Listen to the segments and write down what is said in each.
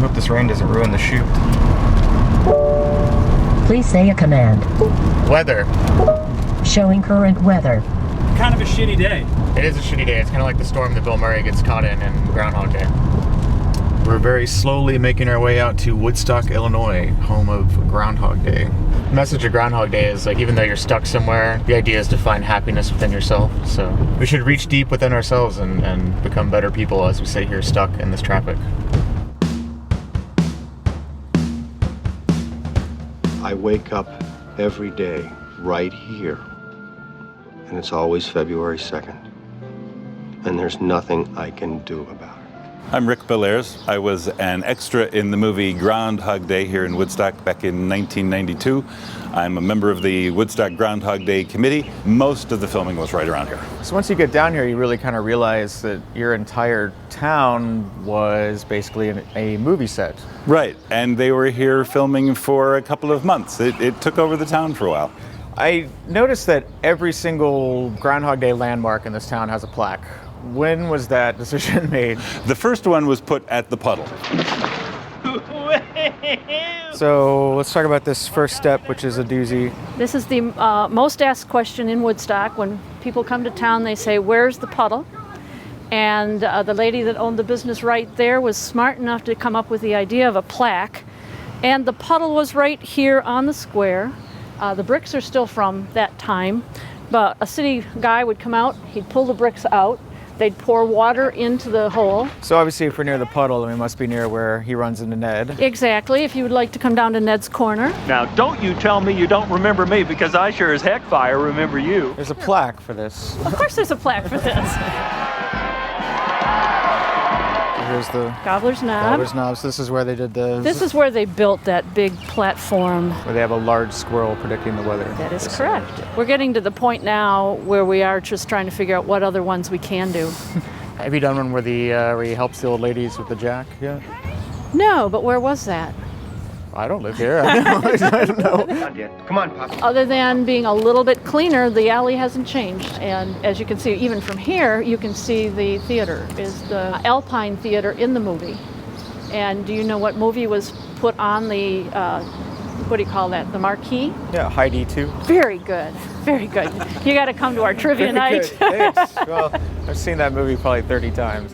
hope this rain doesn't ruin the shoot. Please say a command. Weather. Showing current weather. Kind of a shitty day. It is a shitty day. It's kind of like the storm that Bill Murray gets caught in Groundhog Day. We're very slowly making our way out to Woodstock, Illinois, home of Groundhog Day. The message of Groundhog Day is like, even though you're stuck somewhere, the idea is to find happiness within yourself. So we should reach deep within ourselves and become better people as we sit here stuck in this traffic. I wake up every day right here, and it's always February 2nd, and there's nothing I can do about it. I'm Rick Belair's. I was an extra in the movie Groundhog Day here in Woodstock back in 1992. I'm a member of the Woodstock Groundhog Day committee. Most of the filming was right around here. So once you get down here, you really kind of realize that your entire town was basically a movie set. Right, and they were here filming for a couple of months. It took over the town for a while. I noticed that every single Groundhog Day landmark in this town has a plaque. When was that decision made? The first one was put at the puddle. So let's talk about this first step, which is a doozy. This is the most asked question in Woodstock. When people come to town, they say, "Where's the puddle?" And the lady that owned the business right there was smart enough to come up with the idea of a plaque. And the puddle was right here on the square. The bricks are still from that time. But a city guy would come out, he'd pull the bricks out, they'd pour water into the hole. So obviously if we're near the puddle, then we must be near where he runs into Ned. Exactly, if you would like to come down to Ned's corner. Now, don't you tell me you don't remember me, because I sure as heck fire remember you. There's a plaque for this. Of course there's a plaque for this. Here's the Gobbler's Knob. Gobbler's Knob. So this is where they did the... This is where they built that big platform. Where they have a large squirrel predicting the weather. That is correct. We're getting to the point now where we are just trying to figure out what other ones we can do. Have you done one where he helps the old ladies with the jack yet? No, but where was that? I don't live here. I don't know. Come on, Pop. Other than being a little bit cleaner, the alley hasn't changed. And as you can see, even from here, you can see the theater is the Alpine Theater in the movie. And do you know what movie was put on the, what do you call that, the marquee? Yeah, Heidi too. Very good, very good. You got to come to our trivia night. Thanks. Well, I've seen that movie probably 30 times.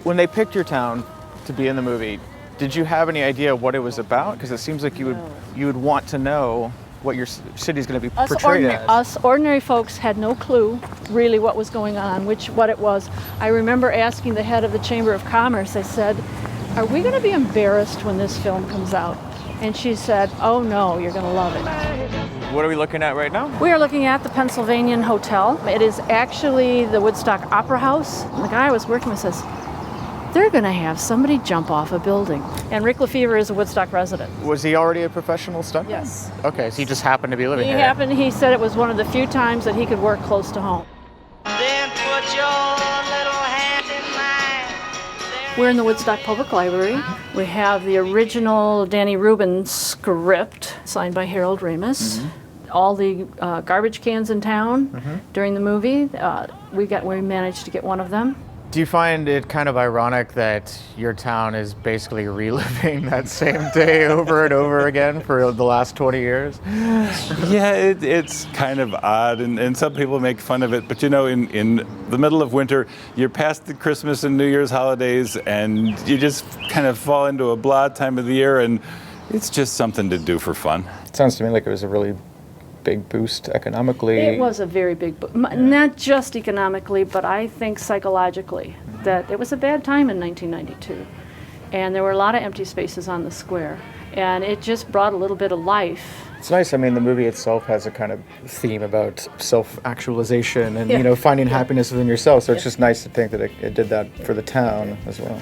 When they picked your town to be in the movie, did you have any idea what it was about? Because it seems like you would want to know what your city's going to be portrayed as. Us ordinary folks had no clue really what was going on, what it was. I remember asking the head of the Chamber of Commerce, I said, "Are we going to be embarrassed when this film comes out?" And she said, "Oh no, you're going to love it." What are we looking at right now? We are looking at the Pennsylvanian Hotel. It is actually the Woodstock Opera House. The guy I was working with says, "They're going to have somebody jump off a building." And Rick Lefevre is a Woodstock resident. Was he already a professional stuntman? Yes. Okay, so he just happened to be living here. He said it was one of the few times that he could work close to home. Then put your little hand in mine. We're in the Woodstock Public Library. We have the original Danny Rubin script signed by Harold Ramis. Mm-hmm. All the garbage cans in town during the movie. We managed to get one of them. Do you find it kind of ironic that your town is basically reliving that same day over and over again for the last 20 years? Yeah, it's kind of odd, and some people make fun of it. But you know, in the middle of winter, you're past the Christmas and New Year's holidays, and you just kind of fall into a blah time of the year, and it's just something to do for fun. It sounds to me like it was a really big boost economically. It was a very big boost, not just economically, but I think psychologically, that it was a bad time in 1992. And there were a lot of empty spaces on the square. And it just brought a little bit of life. It's nice. I mean, the movie itself has a kind of theme about self-actualization and, finding happiness within yourself. So it's just nice to think that it did that for the town as well.